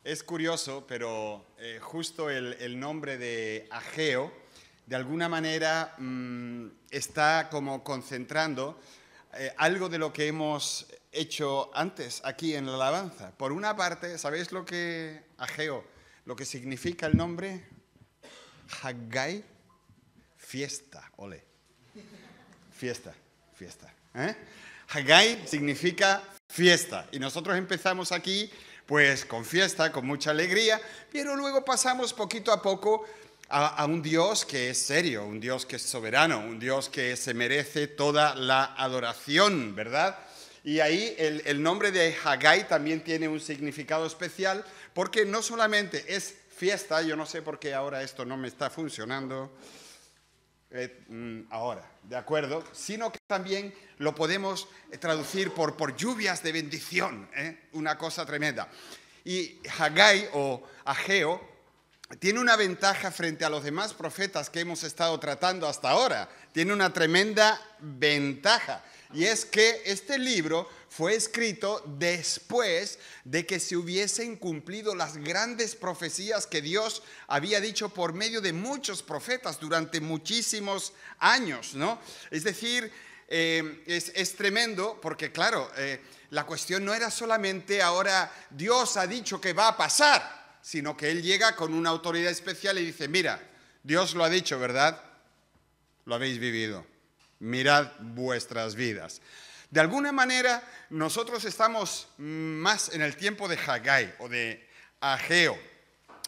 Es curioso, pero justo el nombre de Ageo, de alguna manera está como concentrando algo de lo que hemos hecho antes aquí en la alabanza. Por una parte, ¿sabéis lo que Ageo, lo que significa el nombre? Haggai, fiesta, ole. Fiesta, fiesta. Haggai significa fiesta. Y nosotros empezamos aquí pues con fiesta, con mucha alegría, pero luego pasamos poquito a poco a un Dios que es serio, un Dios que es soberano, un Dios que se merece toda la adoración, ¿verdad? Y ahí el nombre de Haggai también tiene un significado especial, porque no solamente es fiesta, yo no sé por qué ahora esto no me está funcionando, ahora, ¿de acuerdo? Sino que también lo podemos traducir por lluvias de bendición, una cosa tremenda. Y Haggai o Ageo tiene una ventaja frente a los demás profetas que hemos estado tratando hasta ahora. Tiene una tremenda ventaja. Y es que este libro fue escrito después de que se hubiesen cumplido las grandes profecías que Dios había dicho por medio de muchos profetas durante muchísimos años, ¿no? Es decir, es tremendo porque, claro, la cuestión no era solamente ahora Dios ha dicho que va a pasar, sino que Él llega con una autoridad especial y dice, mira, Dios lo ha dicho, ¿verdad? Lo habéis vivido. Mirad vuestras vidas. De alguna manera, nosotros estamos más en el tiempo de Haggai o de Ageo,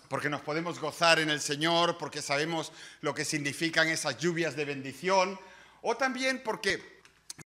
porque nos podemos gozar en el Señor, porque sabemos lo que significan esas lluvias de bendición, o también porque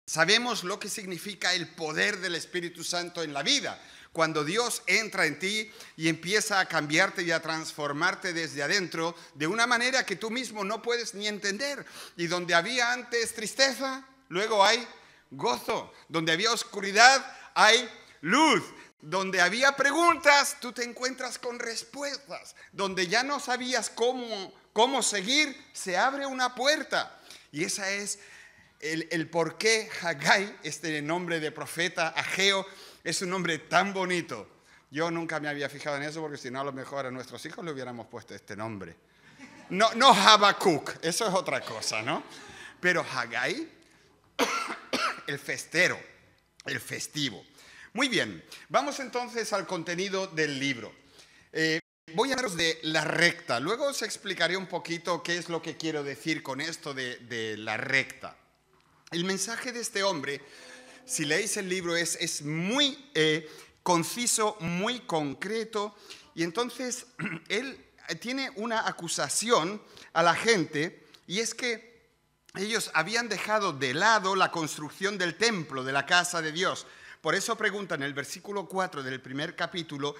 sabemos lo que significa el poder del Espíritu Santo en la vida. Cuando Dios entra en ti y empieza a cambiarte y a transformarte desde adentro de una manera que tú mismo no puedes ni entender. Y donde había antes tristeza, luego hay gozo. Donde había oscuridad, hay luz. Donde había preguntas, tú te encuentras con respuestas. Donde ya no sabías cómo seguir, se abre una puerta. Y esa es el por qué Haggai, este nombre de profeta, Ageo, es un nombre tan bonito. Yo nunca me había fijado en eso porque si no a lo mejor a nuestros hijos le hubiéramos puesto este nombre. No Habacuc, eso es otra cosa, ¿no? Pero Haggai, el festero, el festivo. Muy bien, vamos entonces al contenido del libro. Voy a hablaros de la recta, luego os explicaré un poquito qué es lo que quiero decir con esto de la recta. El mensaje de este hombre, si leéis el libro, es muy conciso, muy concreto, y entonces él tiene una acusación a la gente, y es que ellos habían dejado de lado la construcción del templo, de la casa de Dios. Por eso pregunta en el versículo 4 del primer capítulo,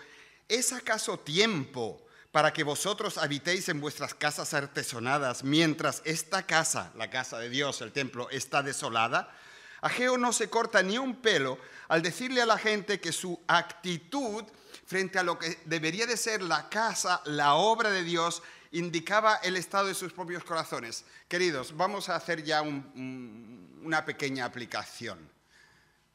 ¿es acaso tiempo para que vosotros habitéis en vuestras casas artesonadas mientras esta casa, la casa de Dios, el templo, está desolada? Ageo no se corta ni un pelo al decirle a la gente que su actitud frente a lo que debería de ser la casa, la obra de Dios, indicaba el estado de sus propios corazones. Queridos, vamos a hacer ya una pequeña aplicación.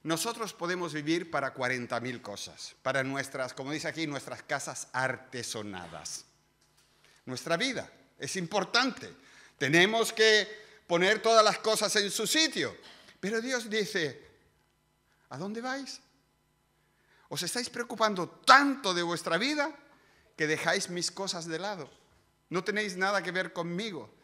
Nosotros podemos vivir para 40.000 cosas, para nuestras, como dice aquí, nuestras casas artesonadas. Nuestra vida es importante. Tenemos que poner todas las cosas en su sitio. Pero Dios dice, ¿a dónde vais? ¿Os estáis preocupando tanto de vuestra vida que dejáis mis cosas de lado? No tenéis nada que ver conmigo.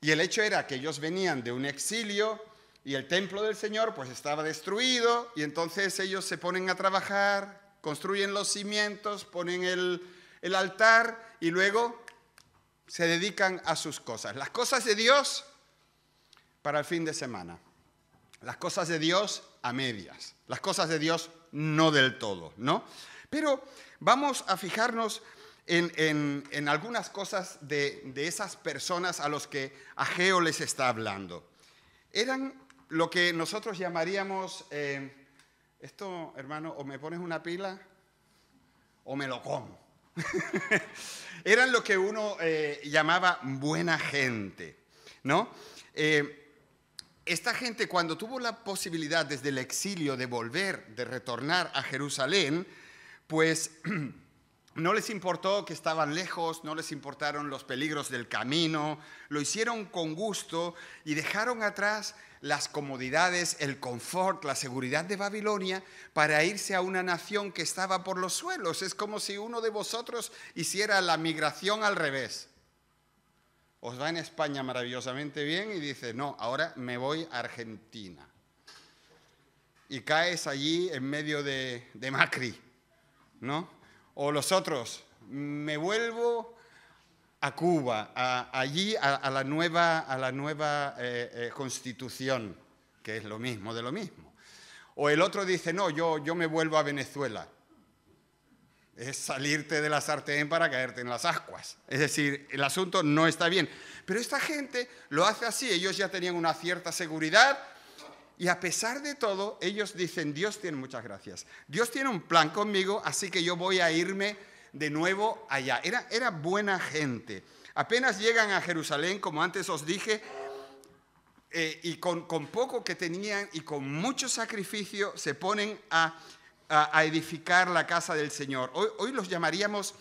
Y el hecho era que ellos venían de un exilio y el templo del Señor pues estaba destruido y entonces ellos se ponen a trabajar, construyen los cimientos, ponen el altar y luego se dedican a sus cosas. Las cosas de Dios para el fin de semana. Las cosas de Dios a medias. Las cosas de Dios no del todo, ¿no? Pero vamos a fijarnos en algunas cosas de esas personas a los que Ageo les está hablando. Eran lo que nosotros llamaríamos, esto, hermano, o me pones una pila o me lo como. Eran lo que uno llamaba buena gente, ¿no? Esta gente, cuando tuvo la posibilidad desde el exilio de volver, de retornar a Jerusalén, pues No les importó que estaban lejos, no les importaron los peligros del camino, lo hicieron con gusto y dejaron atrás las comodidades, el confort, la seguridad de Babilonia para irse a una nación que estaba por los suelos. Es como si uno de vosotros hiciera la migración al revés. Os va en España maravillosamente bien y dice, no, ahora me voy a Argentina. Y caes allí en medio de Macri, ¿no? O los otros, me vuelvo a Cuba, allí a la nueva constitución, que es lo mismo de lo mismo. O el otro dice, no, yo me vuelvo a Venezuela. Es salirte de la sartén para caerte en las ascuas. Es decir, el asunto no está bien. Pero esta gente lo hace así, ellos ya tenían una cierta seguridad. Y a pesar de todo, ellos dicen, Dios tiene muchas gracias. Dios tiene un plan conmigo, así que yo voy a irme de nuevo allá. Era buena gente. Apenas llegan a Jerusalén, como antes os dije, y con poco que tenían y con mucho sacrificio se ponen a edificar la casa del Señor. Hoy los llamaríamos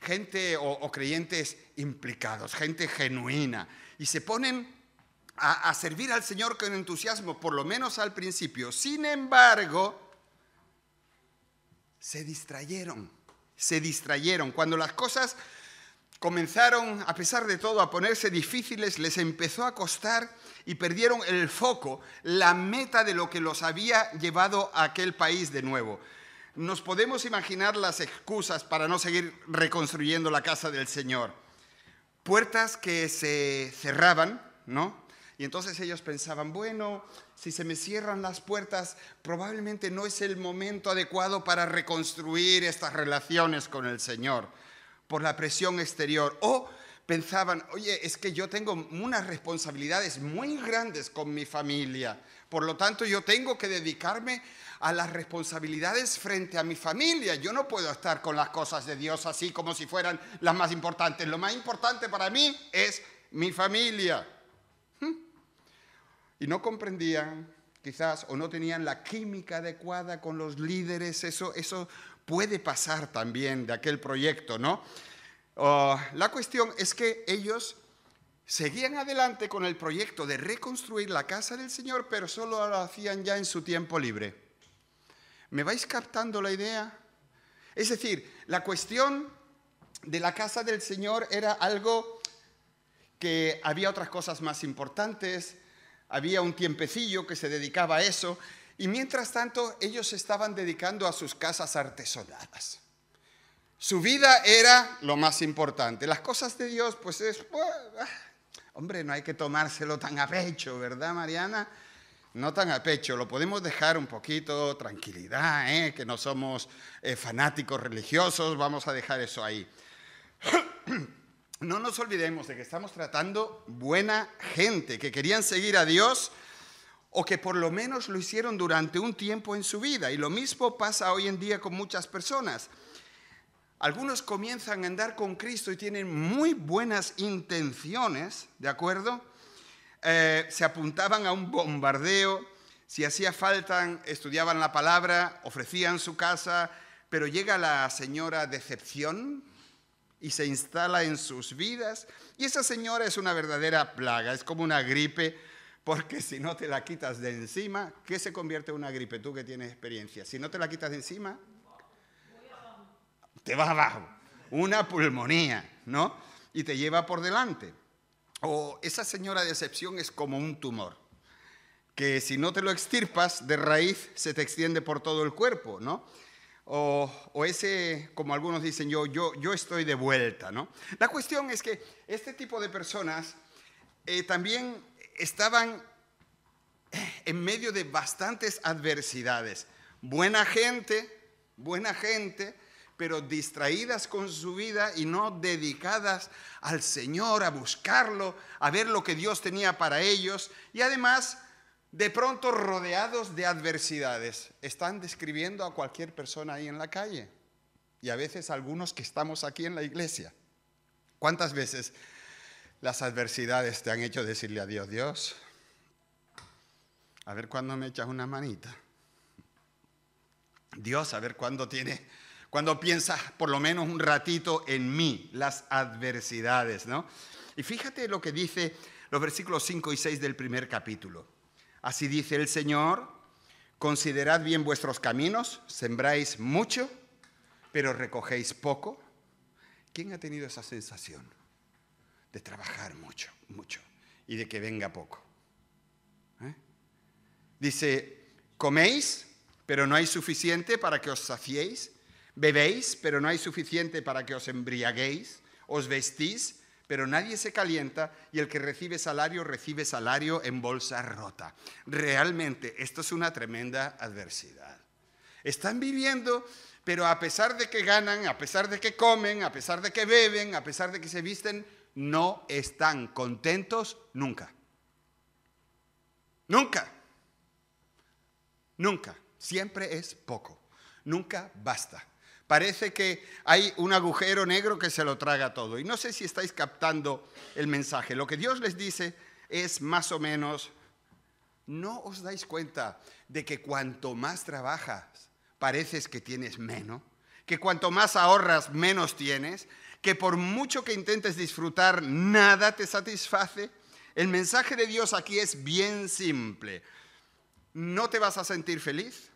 gente o creyentes implicados, gente genuina. Y se ponen a servir al Señor con entusiasmo, por lo menos al principio. Sin embargo, se distrayeron. Cuando las cosas comenzaron, a pesar de todo, a ponerse difíciles, les empezó a costar y perdieron el foco, la meta de lo que los había llevado a aquel país de nuevo. Nos podemos imaginar las excusas para no seguir reconstruyendo la casa del Señor. Puertas que se cerraban, ¿no? Y entonces ellos pensaban, bueno, si se me cierran las puertas, probablemente no es el momento adecuado para reconstruir estas relaciones con el Señor por la presión exterior. O pensaban, oye, es que yo tengo unas responsabilidades muy grandes con mi familia, por lo tanto yo tengo que dedicarme a las responsabilidades frente a mi familia. Yo no puedo estar con las cosas de Dios así como si fueran las más importantes. Lo más importante para mí es mi familia. Y no comprendían, quizás, o no tenían la química adecuada con los líderes. Eso puede pasar también de aquel proyecto, ¿no? La cuestión es que ellos seguían adelante con el proyecto de reconstruir la casa del Señor, pero solo lo hacían ya en su tiempo libre. ¿Me vais captando la idea? Es decir, la cuestión de la casa del Señor era algo que había otras cosas más importantes. Había un tiempecillo que se dedicaba a eso y mientras tanto ellos se estaban dedicando a sus casas artesonadas. Su vida era lo más importante. Las cosas de Dios, pues hombre, no hay que tomárselo tan a pecho, ¿verdad, Mariana? No tan a pecho, lo podemos dejar un poquito, tranquilidad, que no somos fanáticos religiosos, vamos a dejar eso ahí. No nos olvidemos de que estamos tratando buena gente, que querían seguir a Dios o que por lo menos lo hicieron durante un tiempo en su vida. Y lo mismo pasa hoy en día con muchas personas. Algunos comienzan a andar con Cristo y tienen muy buenas intenciones, ¿de acuerdo? Se apuntaban a un bombardeo, si hacía falta, estudiaban la palabra, ofrecían su casa, pero llega la señora decepción y se instala en sus vidas. Y esa señora es una verdadera plaga, es como una gripe, porque si no te la quitas de encima, ¿qué se convierte en una gripe? Tú que tienes experiencia. Si no te la quitas de encima, te vas abajo. Una pulmonía, ¿no? Y te lleva por delante. O esa señora de decepción es como un tumor, que si no te lo extirpas de raíz, se te extiende por todo el cuerpo, ¿no? O ese, como algunos dicen, yo estoy de vuelta, ¿no? La cuestión es que este tipo de personas también estaban en medio de bastantes adversidades. Buena gente, pero distraídas con su vida y no dedicadas al Señor, a buscarlo, a ver lo que Dios tenía para ellos. Y además, de pronto rodeados de adversidades. Están describiendo a cualquier persona ahí en la calle. Y a veces algunos que estamos aquí en la iglesia. ¿Cuántas veces las adversidades te han hecho decirle a Dios, Dios, a ver cuándo me echas una manita? Dios, a ver cuándo Cuando piensas por lo menos un ratito en mí, las adversidades, ¿no? Y fíjate lo que dice los versículos 5 y 6 del primer capítulo. Así dice el Señor: considerad bien vuestros caminos, sembráis mucho, pero recogéis poco. ¿Quién ha tenido esa sensación de trabajar mucho, mucho y de que venga poco? Dice: coméis, pero no hay suficiente para que os saciéis. Bebéis, pero no hay suficiente para que os embriaguéis. Os vestís, pero nadie se calienta, y el que recibe salario en bolsa rota. Realmente esto es una tremenda adversidad. Están viviendo, pero a pesar de que ganan, a pesar de que comen, a pesar de que beben, a pesar de que se visten, no están contentos nunca. Nunca. Nunca. Siempre es poco. Nunca basta. Parece que hay un agujero negro que se lo traga todo. Y no sé si estáis captando el mensaje. Lo que Dios les dice es más o menos: ¿no os dais cuenta de que cuanto más trabajas, pareces que tienes menos? Que cuanto más ahorras, menos tienes. Que por mucho que intentes disfrutar, nada te satisface. El mensaje de Dios aquí es bien simple. No te vas a sentir feliz.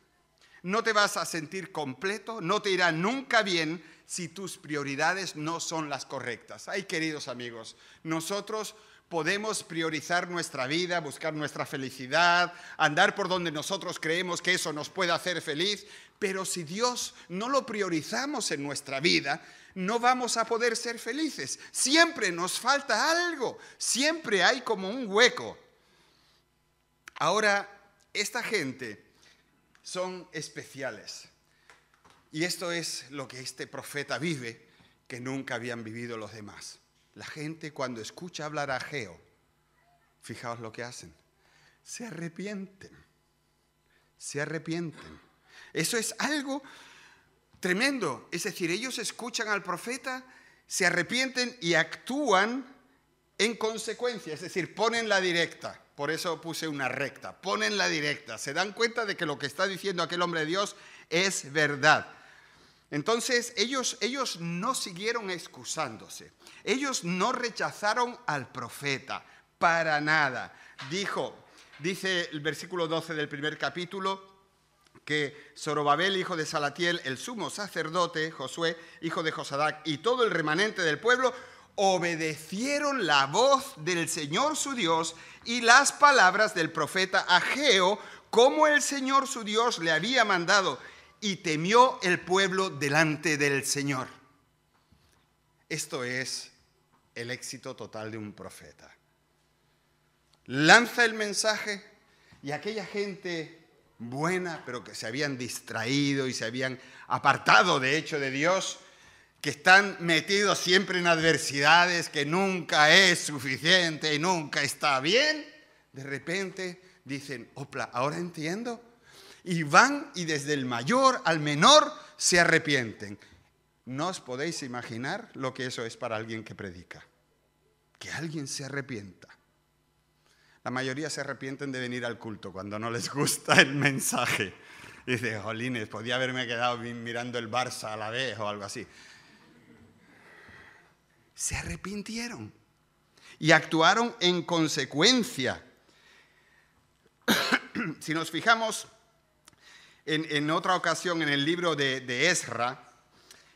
No te vas a sentir completo, no te irá nunca bien si tus prioridades no son las correctas. Ay, queridos amigos, nosotros podemos priorizar nuestra vida, buscar nuestra felicidad, andar por donde nosotros creemos que eso nos puede hacer feliz, pero si Dios no lo priorizamos en nuestra vida, no vamos a poder ser felices. Siempre nos falta algo, siempre hay como un hueco. Ahora, esta gente son especiales. Y esto es lo que este profeta vive, que nunca habían vivido los demás. La gente, cuando escucha hablar a Ageo, fijaos lo que hacen. Se arrepienten. Se arrepienten. Eso es algo tremendo. Es decir, ellos escuchan al profeta, se arrepienten y actúan en consecuencia. Es decir, ponen la directa. Por eso puse una recta. Ponen la directa. Se dan cuenta de que lo que está diciendo aquel hombre de Dios es verdad. Entonces, ellos no siguieron excusándose. Ellos no rechazaron al profeta para nada. Dice el versículo 12 del primer capítulo, que Zorobabel, hijo de Salatiel, el sumo sacerdote, Josué, hijo de Josadac, y todo el remanente del pueblo obedecieron la voz del Señor su Dios y las palabras del profeta Ageo, como el Señor su Dios le había mandado, y temió el pueblo delante del Señor. Esto es el éxito total de un profeta. Lanza el mensaje y aquella gente buena, pero que se habían distraído y se habían apartado de hecho de Dios, que están metidos siempre en adversidades, que nunca es suficiente y nunca está bien, de repente dicen: opla, ahora entiendo. Y van y desde el mayor al menor se arrepienten. No os podéis imaginar lo que eso es para alguien que predica. Que alguien se arrepienta. La mayoría se arrepienten de venir al culto cuando no les gusta el mensaje. Dice: jolines, podía haberme quedado mirando el Barça a la vez o algo así. Se arrepintieron y actuaron en consecuencia. Si nos fijamos en otra ocasión en el libro de Ezra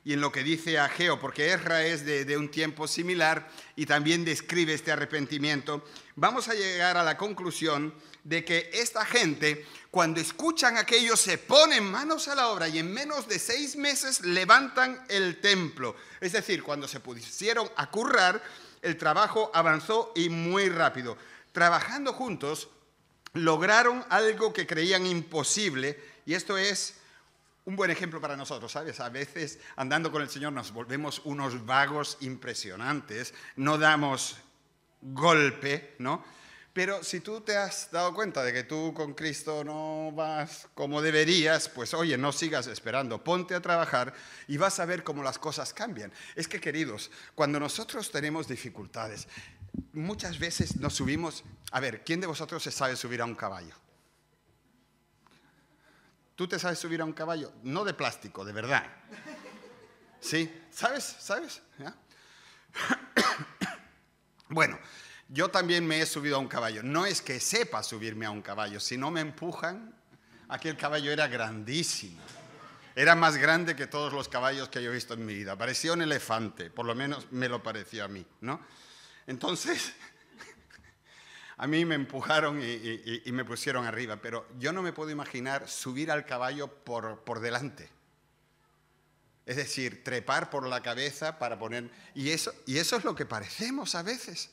y en lo que dice Ageo, porque Ezra es de un tiempo similar y también describe este arrepentimiento, vamos a llegar a la conclusión de que esta gente, cuando escuchan aquello, se ponen manos a la obra y en menos de 6 meses levantan el templo. Es decir, cuando se pusieron a currar, el trabajo avanzó y muy rápido. Trabajando juntos, lograron algo que creían imposible, y esto es un buen ejemplo para nosotros, ¿sabes? A veces, andando con el Señor, nos volvemos unos vagos impresionantes, no damos golpe, ¿no? Pero si tú te has dado cuenta de que tú con Cristo no vas como deberías, pues oye, no sigas esperando, ponte a trabajar y vas a ver cómo las cosas cambian. Es que, queridos, cuando nosotros tenemos dificultades, muchas veces nos subimos. A ver, ¿quién de vosotros se sabe subir a un caballo? ¿Tú te sabes subir a un caballo? No de plástico, de verdad. Sí, ¿sabes? ¿Ya? Bueno, yo también me he subido a un caballo. No es que sepa subirme a un caballo, si no me empujan, aquel caballo era grandísimo. Era más grande que todos los caballos que yo he visto en mi vida. Parecía un elefante, por lo menos me lo pareció a mí, ¿no? Entonces, a mí me empujaron y me pusieron arriba, pero yo no me puedo imaginar subir al caballo por delante. Es decir, trepar por la cabeza para poner... Y eso es lo que parecemos a veces.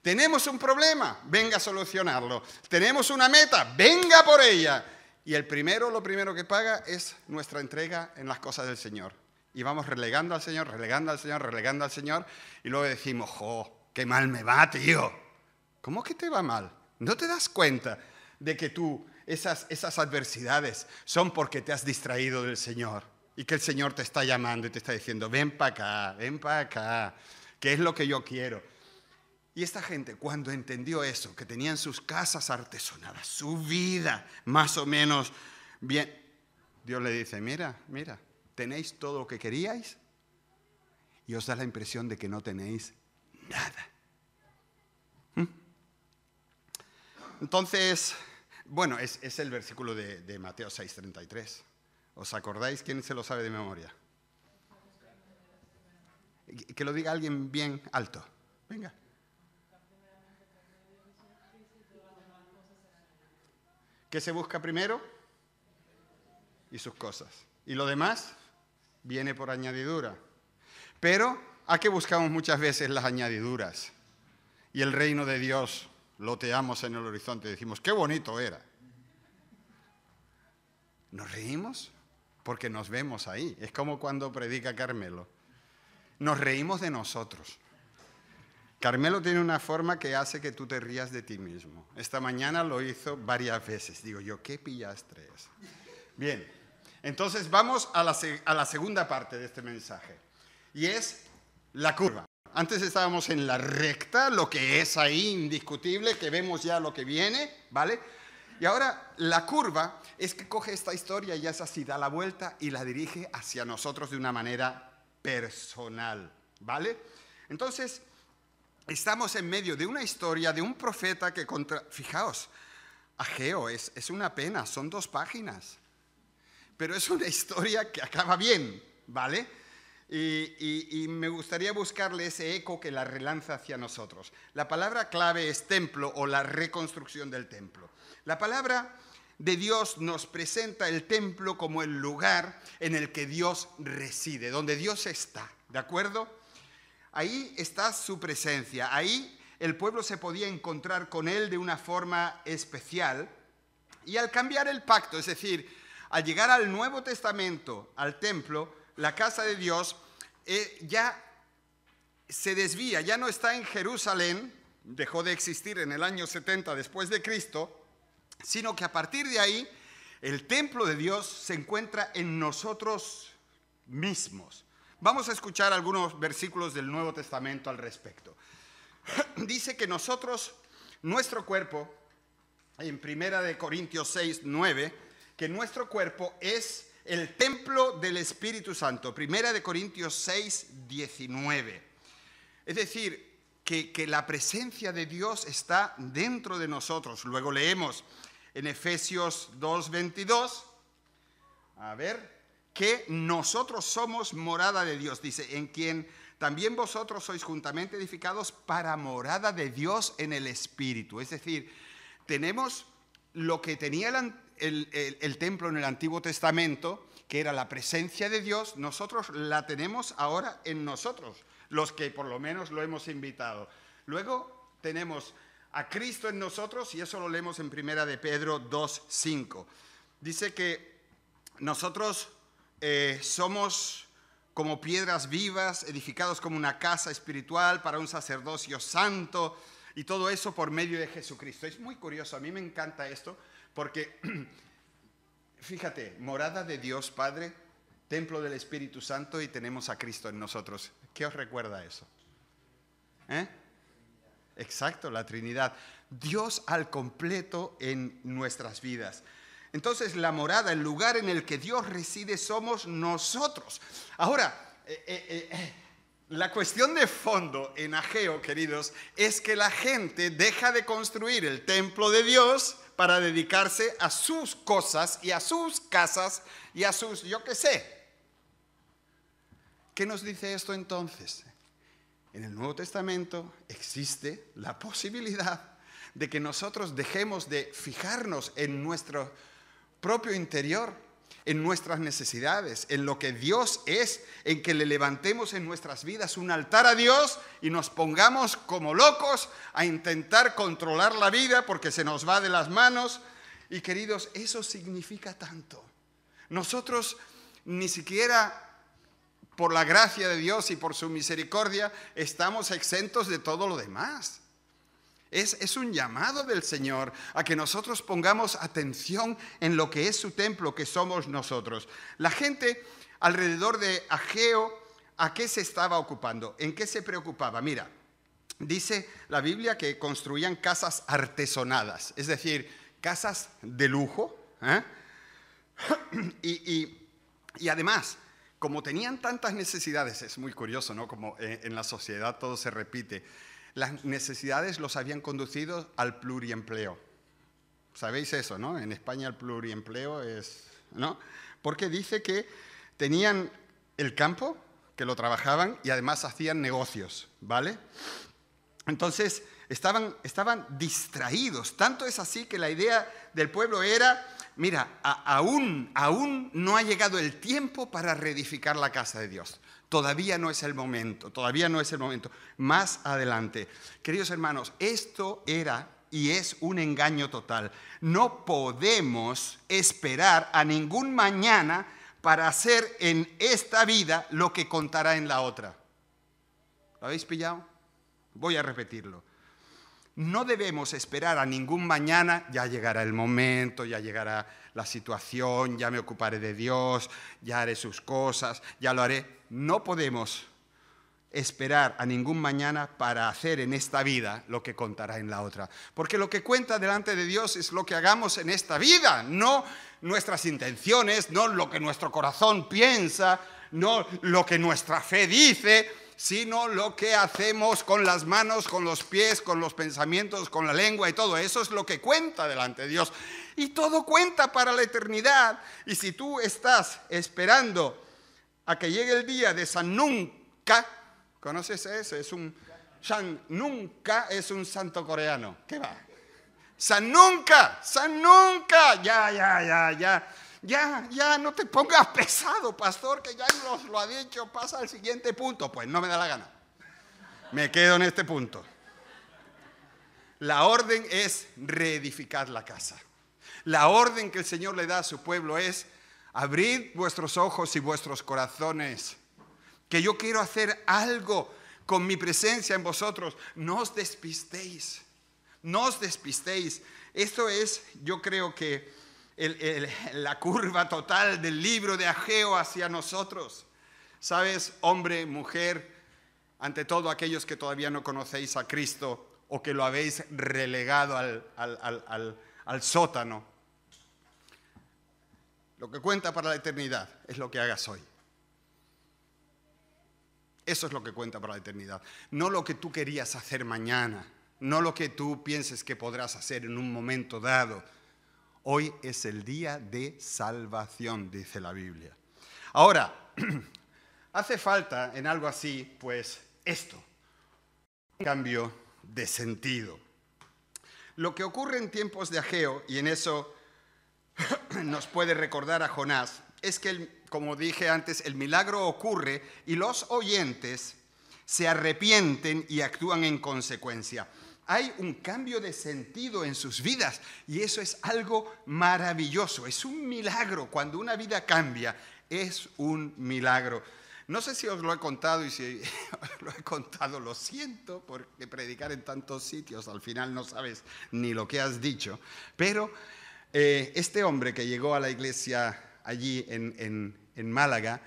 Tenemos un problema, venga a solucionarlo. Tenemos una meta, venga por ella. Y lo primero que paga es nuestra entrega en las cosas del Señor. Y vamos relegando al Señor, relegando al Señor, relegando al Señor. Y luego decimos, ¡jo, qué mal me va, tío! ¿Cómo que te va mal? ¿No te das cuenta de que esas adversidades son porque te has distraído del Señor? Y que el Señor te está llamando y te está diciendo, ven para acá, que es lo que yo quiero. Y esta gente, cuando entendió eso, que tenían sus casas artesonadas, su vida más o menos bien, Dios le dice, mira, tenéis todo lo que queríais y os da la impresión de que no tenéis nada. Entonces, bueno, es el versículo de Mateo 6:33. ¿Os acordáis? ¿Quién se lo sabe de memoria? Que lo diga alguien bien alto. Venga. ¿Qué se busca primero? Y sus cosas. Y lo demás viene por añadidura. Pero ¿a qué buscamos muchas veces las añadiduras? Y el reino de Dios loteamos en el horizonte y decimos, qué bonito era. ¿Nos reímos? Porque nos vemos ahí. Es como cuando predica Carmelo. Nos reímos de nosotros. Carmelo tiene una forma que hace que tú te rías de ti mismo. Esta mañana lo hizo varias veces. Digo yo, ¿qué pillastre es? Bien, entonces vamos a la segunda parte de este mensaje. Y es la curva. Antes estábamos en la recta, lo que es ahí indiscutible, que vemos ya lo que viene, ¿vale? Y ahora la curva es que coge esta historia y es así, da la vuelta y la dirige hacia nosotros de una manera personal, ¿vale? Entonces, estamos en medio de una historia de un profeta que fijaos, Ageo, es una pena, son 2 páginas, pero es una historia que acaba bien, ¿vale? Y me gustaría buscarle ese eco que la relanza hacia nosotros. La palabra clave es templo o la reconstrucción del templo. La palabra de Dios nos presenta el templo como el lugar en el que Dios reside, donde Dios está, ¿de acuerdo? Ahí está su presencia, ahí el pueblo se podía encontrar con él de una forma especial. Y al cambiar el pacto, es decir, al llegar al Nuevo Testamento, al templo, la casa de Dios ya se desvía, ya no está en Jerusalén, dejó de existir en el año 70 después de Cristo, sino que a partir de ahí el templo de Dios se encuentra en nosotros mismos. Vamos a escuchar algunos versículos del Nuevo Testamento al respecto. Dice que nosotros, nuestro cuerpo, en 1 Corintios 6:9, que nuestro cuerpo es el templo del Espíritu Santo. 1 Corintios 6:19. Es decir, que la presencia de Dios está dentro de nosotros. Luego leemos en Efesios 2:22, a ver, que nosotros somos morada de Dios. Dice, en quien también vosotros sois juntamente edificados para morada de Dios en el Espíritu. Es decir, tenemos lo que tenía el templo en el Antiguo Testamento, que era la presencia de Dios, nosotros la tenemos ahora en nosotros, los que por lo menos lo hemos invitado. Luego tenemos a Cristo en nosotros, y eso lo leemos en 1 de Pedro 2:5. Dice que nosotros somos como piedras vivas, edificados como una casa espiritual para un sacerdocio santo, y todo eso por medio de Jesucristo. Es muy curioso, a mí me encanta esto, porque, fíjate, morada de Dios Padre, templo del Espíritu Santo, y tenemos a Cristo en nosotros. ¿Qué os recuerda eso? Exacto, la Trinidad. Dios al completo en nuestras vidas. Entonces, la morada, el lugar en el que Dios reside, somos nosotros. Ahora, La cuestión de fondo en Ageo, queridos, es que la gente deja de construir el templo de Dios para dedicarse a sus cosas y a sus casas y a sus, yo qué sé. ¿Qué nos dice esto entonces? En el Nuevo Testamento existe la posibilidad de que nosotros dejemos de fijarnos en nuestro propio interior, en nuestras necesidades, en lo que Dios es, en que le levantemos en nuestras vidas un altar a Dios y nos pongamos como locos a intentar controlar la vida porque se nos va de las manos. Y queridos, eso significa tanto. Nosotros ni siquiera, por la gracia de Dios y por su misericordia, estamos exentos de todo lo demás. Es un llamado del Señor a que nosotros pongamos atención en lo que es su templo, que somos nosotros. La gente alrededor de Ageo, ¿a qué se estaba ocupando? ¿En qué se preocupaba? Mira, dice la Biblia que construían casas artesonadas, es decir, casas de lujo. Y además, como tenían tantas necesidades, es muy curioso, ¿no? Como en la sociedad todo se repite. Las necesidades los habían conducido al pluriempleo. ¿Sabéis eso, no? En España el pluriempleo es, ¿no? Porque dice que tenían el campo, que lo trabajaban y además hacían negocios, ¿vale? Entonces estaban distraídos. Tanto es así que la idea del pueblo era, mira, aún no ha llegado el tiempo para reedificar la casa de Dios. Todavía no es el momento, Más adelante. Queridos hermanos, esto era y es un engaño total. No podemos esperar a ningún mañana para hacer en esta vida lo que contará en la otra. ¿Lo habéis pillado? Voy a repetirlo. No debemos esperar a ningún mañana, ya llegará el momento, ya llegará la situación, ya me ocuparé de Dios, ya haré sus cosas, ya lo haré. No podemos esperar a ningún mañana para hacer en esta vida lo que contará en la otra. Porque lo que cuenta delante de Dios es lo que hagamos en esta vida, no nuestras intenciones, no lo que nuestro corazón piensa, no lo que nuestra fe dice, sino lo que hacemos con las manos, con los pies, con los pensamientos, con la lengua y todo. Eso es lo que cuenta delante de Dios. Y todo cuenta para la eternidad. Y si tú estás esperando a que llegue el día de San Nunca, ¿conoces ese? San Nunca es un santo coreano. ¿Qué va? San Nunca, ya, no te pongas pesado, pastor, que ya nos lo ha dicho, pasa al siguiente punto. Pues no me da la gana. Me quedo en este punto. La orden es reedificar la casa. La orden que el Señor le da a su pueblo es: abrid vuestros ojos y vuestros corazones, que yo quiero hacer algo con mi presencia en vosotros. No os despistéis, no os despistéis. Esto es, yo creo que la curva total del libro de Ageo hacia nosotros. ¿Sabes, hombre, mujer, ante todo aquellos que todavía no conocéis a Cristo o que lo habéis relegado al sótano? Lo que cuenta para la eternidad es lo que hagas hoy. Eso es lo que cuenta para la eternidad. No lo que tú querías hacer mañana, no lo que tú pienses que podrás hacer en un momento dado. Hoy es el día de salvación, dice la Biblia. Ahora, hace falta en algo así, pues esto, un cambio de sentido. Lo que ocurre en tiempos de Ageo, y en eso nos puede recordar a Jonás, es que, como dije antes, el milagro ocurre y los oyentes se arrepienten y actúan en consecuencia. Hay un cambio de sentido en sus vidas y eso es algo maravilloso. Es un milagro. Cuando una vida cambia, es un milagro. No sé si os lo he contado y si os lo he contado, lo siento, porque predicar en tantos sitios al final no sabes ni lo que has dicho. Pero este hombre que llegó a la iglesia allí en Málaga,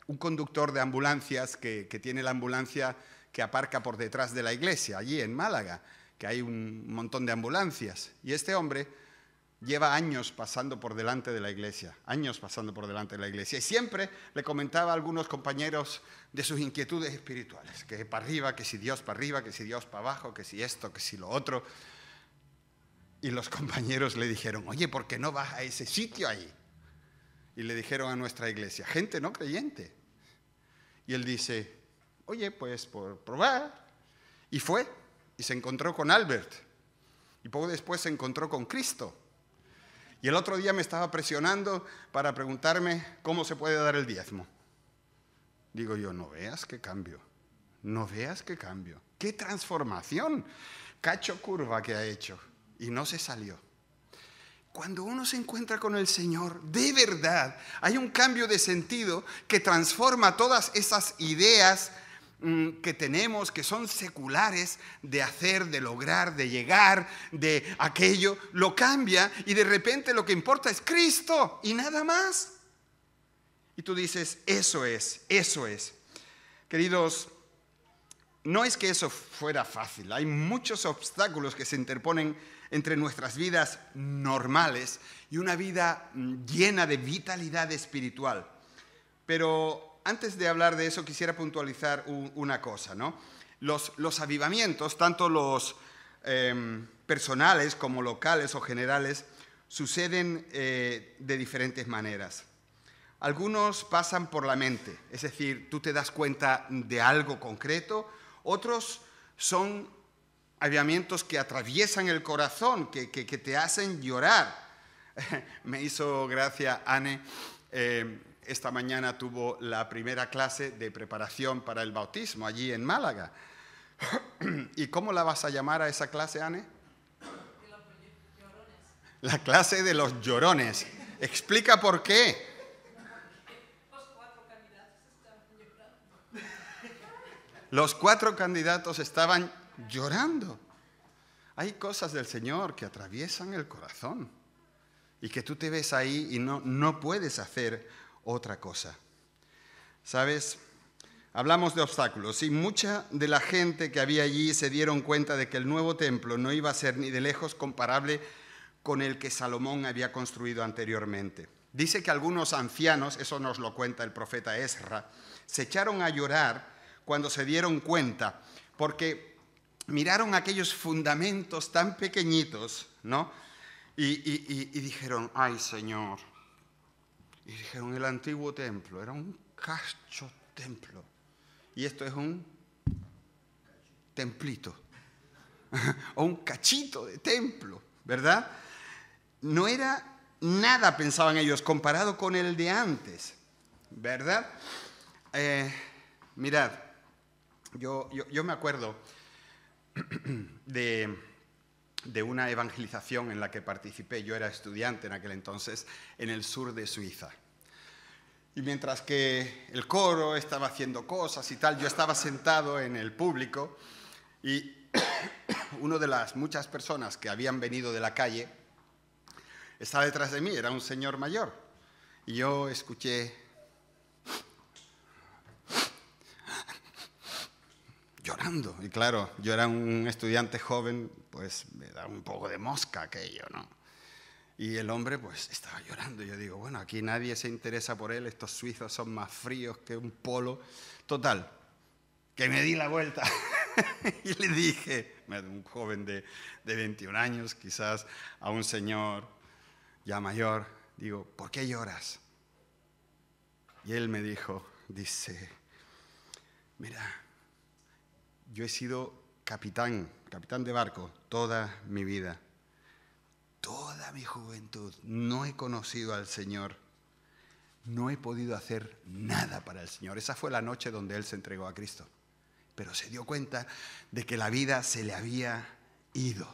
un conductor de ambulancias que tiene la ambulancia que aparca por detrás de la iglesia, allí en Málaga, que hay un montón de ambulancias. Y este hombre lleva años pasando por delante de la iglesia, años pasando por delante de la iglesia. Y siempre le comentaba a algunos compañeros de sus inquietudes espirituales, que para arriba, que si Dios para arriba, que si Dios para abajo, que si esto, que si lo otro. Y los compañeros le dijeron, oye, ¿por qué no vas a ese sitio ahí? Y le dijeron a nuestra iglesia, gente no creyente. Y él dice, oye, pues por probar. Y fue, y se encontró con Albert. Y poco después se encontró con Cristo. Y el otro día me estaba presionando para preguntarme cómo se puede dar el diezmo. Digo yo, no veas qué cambio, no veas qué cambio, qué transformación, cacho curva que ha hecho y no se salió. Cuando uno se encuentra con el Señor, de verdad, hay un cambio de sentido que transforma todas esas ideas que tenemos, que son seculares, de hacer, de lograr, de llegar, de aquello, lo cambia y de repente lo que importa es Cristo y nada más. Y tú dices, eso es, eso es. Queridos, no es que eso fuera fácil, hay muchos obstáculos que se interponen entre nuestras vidas normales y una vida llena de vitalidad espiritual. Pero antes de hablar de eso, quisiera puntualizar una cosa, ¿no? Los avivamientos, tanto los personales como locales o generales, suceden de diferentes maneras. Algunos pasan por la mente, es decir, tú te das cuenta de algo concreto. Otros son avivamientos que atraviesan el corazón, que te hacen llorar. Me hizo gracia Anne. Esta mañana tuvo la primera clase de preparación para el bautismo allí en Málaga. ¿Y cómo la vas a llamar a esa clase, Anne? La clase de los llorones. Explica por qué. Los 4 candidatos estaban llorando. Hay cosas del Señor que atraviesan el corazón y que tú te ves ahí y no puedes hacer otra cosa. ¿Sabes? Hablamos de obstáculos y mucha de la gente que había allí se dieron cuenta de que el nuevo templo no iba a ser ni de lejos comparable con el que Salomón había construido anteriormente. Dice que algunos ancianos, eso nos lo cuenta el profeta Ezra, se echaron a llorar cuando se dieron cuenta, porque miraron aquellos fundamentos tan pequeñitos, ¿no? Y dijeron, ay Señor. Y dijeron, el antiguo templo era un cacho templo. Y esto es un templito. O un cachito de templo, ¿verdad? No era nada, pensaban ellos, comparado con el de antes, ¿verdad? Mirad, yo me acuerdo de una evangelización en la que participé. Yo era estudiante en aquel entonces en el sur de Suiza. Y mientras que el coro estaba haciendo cosas y tal, yo estaba sentado en el público y uno de las muchas personas que habían venido de la calle estaba detrás de mí, era un señor mayor. Y yo escuché llorando. Y claro, yo era un estudiante joven, pues me da un poco de mosca aquello, ¿no? Y el hombre pues estaba llorando. Yo digo, bueno, aquí nadie se interesa por él, estos suizos son más fríos que un polo. Total, que me di la vuelta y le dije, un joven de 21 años, quizás a un señor ya mayor, digo, ¿por qué lloras? Y él me dice, mira, yo he sido capitán de barco toda mi vida. Toda mi juventud no he conocido al Señor. No he podido hacer nada para el Señor. Esa fue la noche donde él se entregó a Cristo. Pero se dio cuenta de que la vida se le había ido.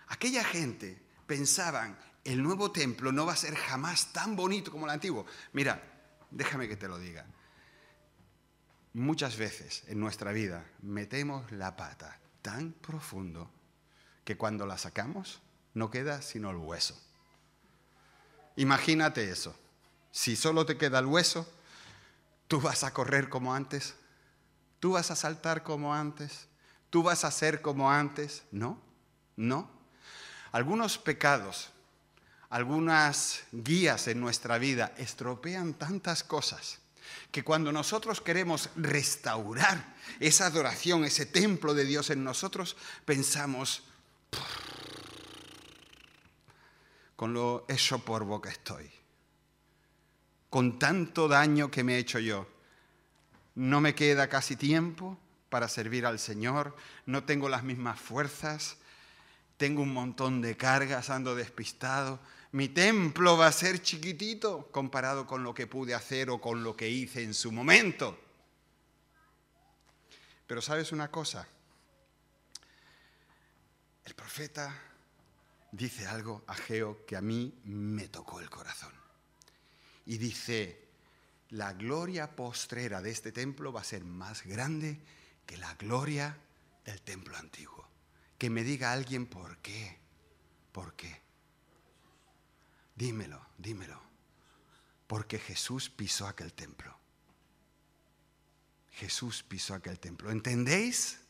Aquella gente pensaban, el nuevo templo no va a ser jamás tan bonito como el antiguo. Mira, déjame que te lo diga. Muchas veces en nuestra vida metemos la pata tan profundo que cuando la sacamos no queda sino el hueso. Imagínate eso. Si solo te queda el hueso, ¿tú vas a correr como antes? ¿Tú vas a saltar como antes? ¿Tú vas a ser como antes? No. Algunos pecados, algunas guías en nuestra vida estropean tantas cosas que cuando nosotros queremos restaurar esa adoración, ese templo de Dios en nosotros, pensamos, con lo hecho polvo que estoy, con tanto daño que me he hecho yo, no me queda casi tiempo para servir al Señor, no tengo las mismas fuerzas, tengo un montón de cargas, ando despistado. Mi templo va a ser chiquitito comparado con lo que pude hacer o con lo que hice en su momento. Pero ¿sabes una cosa? El profeta dice algo, Ageo, que a mí me tocó el corazón. Y dice, la gloria postrera de este templo va a ser más grande que la gloria del templo antiguo. Que me diga alguien por qué. ¿Por qué? Dímelo. Porque Jesús pisó aquel templo. Jesús pisó aquel templo. ¿Entendéis?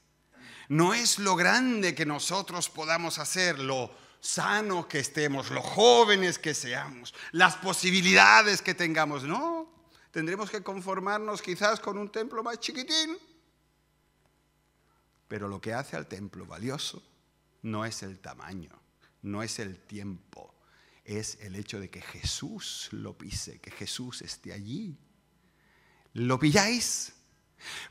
No es lo grande que nosotros podamos hacer, lo sanos que estemos, lo jóvenes que seamos, las posibilidades que tengamos. No, tendremos que conformarnos quizás con un templo más chiquitín. Pero lo que hace al templo valioso no es el tamaño, no es el tiempo. Es el hecho de que Jesús lo pise, que Jesús esté allí. ¿Lo pilláis?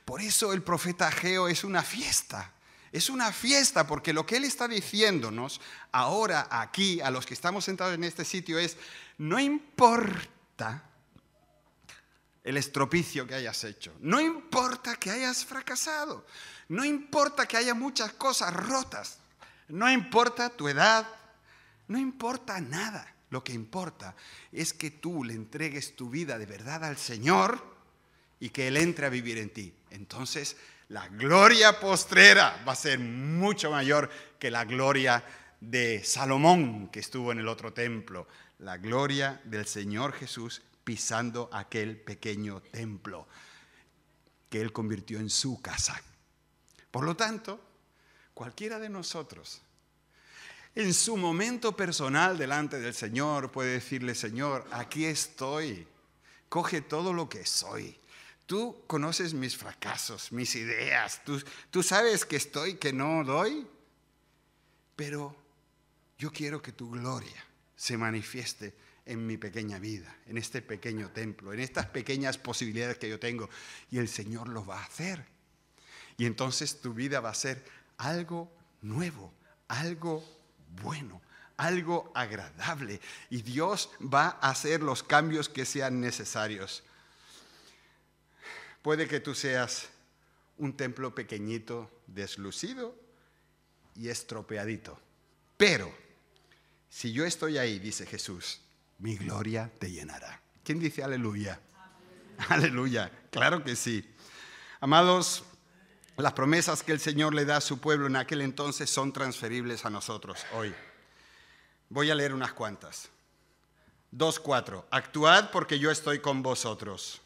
Por eso el profeta Ageo es una fiesta. Es una fiesta porque lo que él está diciéndonos ahora aquí, a los que estamos sentados en este sitio, es: no importa el estropicio que hayas hecho, no importa que hayas fracasado, no importa que haya muchas cosas rotas, no importa tu edad, no importa nada. Lo que importa es que tú le entregues tu vida de verdad al Señor y que Él entre a vivir en ti. Entonces, la gloria postrera va a ser mucho mayor que la gloria de Salomón que estuvo en el otro templo. La gloria del Señor Jesús pisando aquel pequeño templo que Él convirtió en su casa. Por lo tanto, cualquiera de nosotros, en su momento personal delante del Señor, puede decirle: Señor, aquí estoy, coge todo lo que soy. Tú conoces mis fracasos, mis ideas, tú sabes que estoy, que no doy, pero yo quiero que tu gloria se manifieste en mi pequeña vida, en este pequeño templo, en estas pequeñas posibilidades que yo tengo, y el Señor lo va a hacer. Y entonces tu vida va a ser algo nuevo, algo bueno, algo agradable, y Dios va a hacer los cambios que sean necesarios. Puede que tú seas un templo pequeñito, deslucido y estropeadito, pero si yo estoy ahí, dice Jesús, mi gloria te llenará. ¿Quién dice aleluya? Aleluya, claro que sí. Amados, las promesas que el Señor le da a su pueblo en aquel entonces son transferibles a nosotros hoy. Voy a leer unas cuantas. 2:4. Actuad porque yo estoy con vosotros.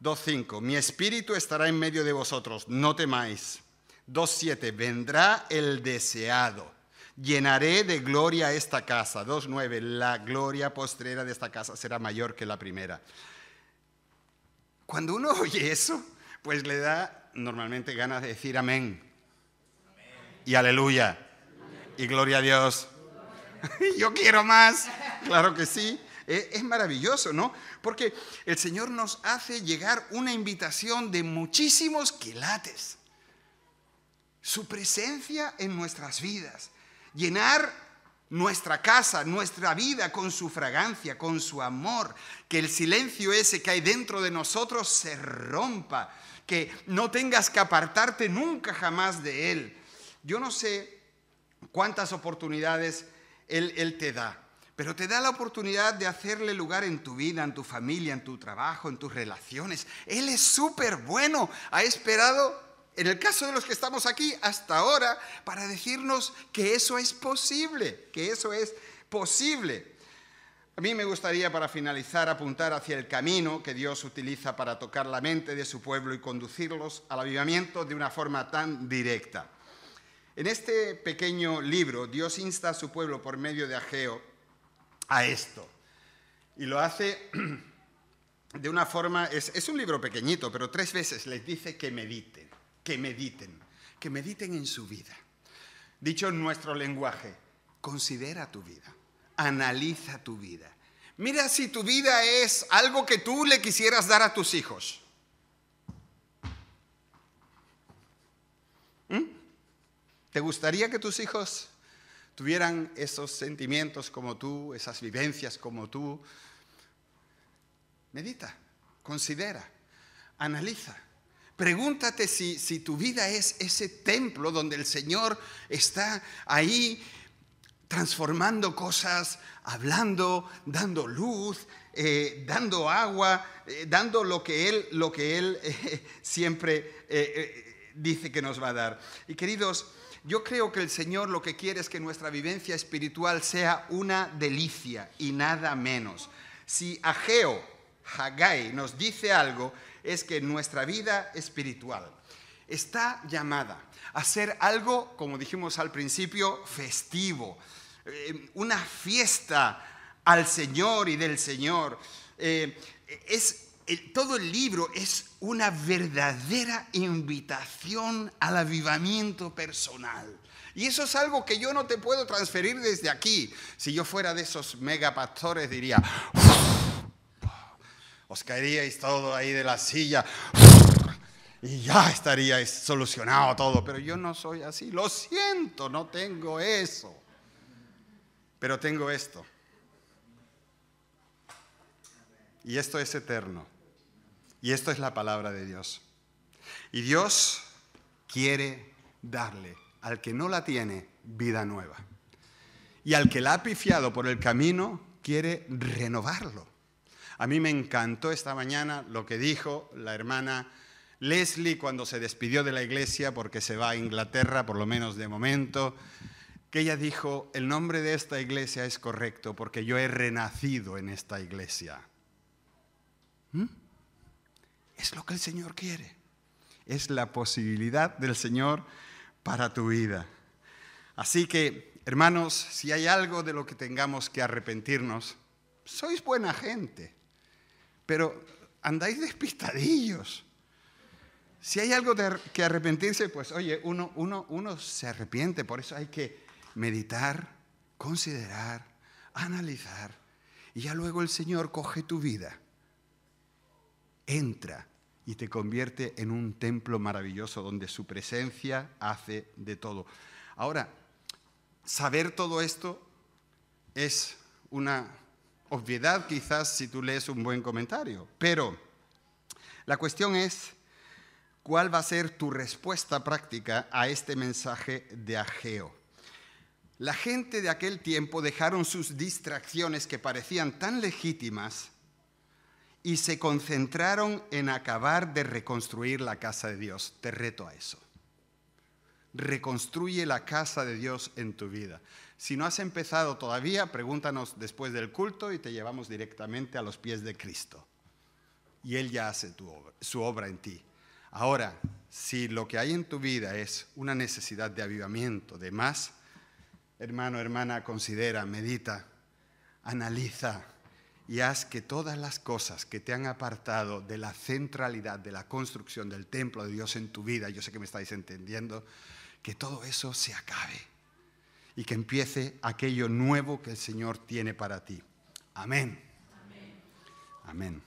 2:5. Mi espíritu estará en medio de vosotros, no temáis. 2:7. Vendrá el deseado. Llenaré de gloria esta casa. 2:9. La gloria postrera de esta casa será mayor que la primera. Cuando uno oye eso, pues le da normalmente ganas de decir amén. Y aleluya. Y gloria a Dios. Yo quiero más. Claro que sí. Es maravilloso, ¿no? Porque el Señor nos hace llegar una invitación de muchísimos quilates. Su presencia en nuestras vidas. Llenar nuestra casa, nuestra vida con su fragancia, con su amor. Que el silencio ese que hay dentro de nosotros se rompa. Que no tengas que apartarte nunca jamás de Él. Yo no sé cuántas oportunidades Él te da, pero te da la oportunidad de hacerle lugar en tu vida, en tu familia, en tu trabajo, en tus relaciones. Él es súper bueno. Ha esperado, en el caso de los que estamos aquí, hasta ahora, para decirnos que eso es posible, que eso es posible. A mí me gustaría, para finalizar, apuntar hacia el camino que Dios utiliza para tocar la mente de su pueblo y conducirlos al avivamiento de una forma tan directa. En este pequeño libro, Dios insta a su pueblo por medio de Ageo a esto. Y lo hace de una forma, es un libro pequeñito, pero 3 veces les dice que mediten en su vida. Dicho en nuestro lenguaje, considera tu vida, analiza tu vida. Mira si tu vida es algo que tú le quisieras dar a tus hijos. ¿Te gustaría que tus hijos tuvieran esos sentimientos como tú, esas vivencias como tú? Medita, considera, analiza. Pregúntate si tu vida es ese templo donde el Señor está ahí transformando cosas, hablando, dando luz, dando agua, dando lo que Él siempre dice que nos va a dar. Y queridos, yo creo que el Señor lo que quiere es que nuestra vivencia espiritual sea una delicia y nada menos. Si Haggai nos dice algo, es que nuestra vida espiritual está llamada a ser algo, como dijimos al principio, festivo, una fiesta al Señor y del Señor. Todo el libro es una verdadera invitación al avivamiento personal. Y eso es algo que yo no te puedo transferir desde aquí. Si yo fuera de esos megapastores diría, os caeríais todo ahí de la silla y ya estaríais solucionado todo. Pero yo no soy así. Lo siento, no tengo eso. Pero tengo esto. Y esto es eterno. Y esto es la palabra de Dios. Y Dios quiere darle al que no la tiene vida nueva. Y al que la ha pifiado por el camino, quiere renovarlo. A mí me encantó esta mañana lo que dijo la hermana Leslie cuando se despidió de la iglesia porque se va a Inglaterra, por lo menos de momento, que ella dijo, el nombre de esta iglesia es correcto porque yo he renacido en esta iglesia. Es lo que el Señor quiere. Es la posibilidad del Señor para tu vida. Así que, hermanos, si hay algo de lo que tengamos que arrepentirnos, sois buena gente, pero andáis despistadillos. Si hay algo que arrepentirse, pues oye, uno se arrepiente. Por eso hay que meditar, considerar, analizar. Y ya luego el Señor coge tu vida, entra y te convierte en un templo maravilloso donde su presencia hace de todo. Ahora, saber todo esto es una obviedad quizás si tú lees un buen comentario, pero la cuestión es cuál va a ser tu respuesta práctica a este mensaje de Ageo. La gente de aquel tiempo dejaron sus distracciones que parecían tan legítimas y se concentraron en acabar de reconstruir la casa de Dios. Te reto a eso. Reconstruye la casa de Dios en tu vida. Si no has empezado todavía, pregúntanos después del culto y te llevamos directamente a los pies de Cristo. Y Él ya hace su obra en ti. Ahora, si lo que hay en tu vida es una necesidad de avivamiento, de más, hermano, hermana, considera, medita, analiza y haz que todas las cosas que te han apartado de la centralidad de la construcción del templo de Dios en tu vida, yo sé que me estáis entendiendo, que todo eso se acabe y que empiece aquello nuevo que el Señor tiene para ti. Amén. Amén. Amén.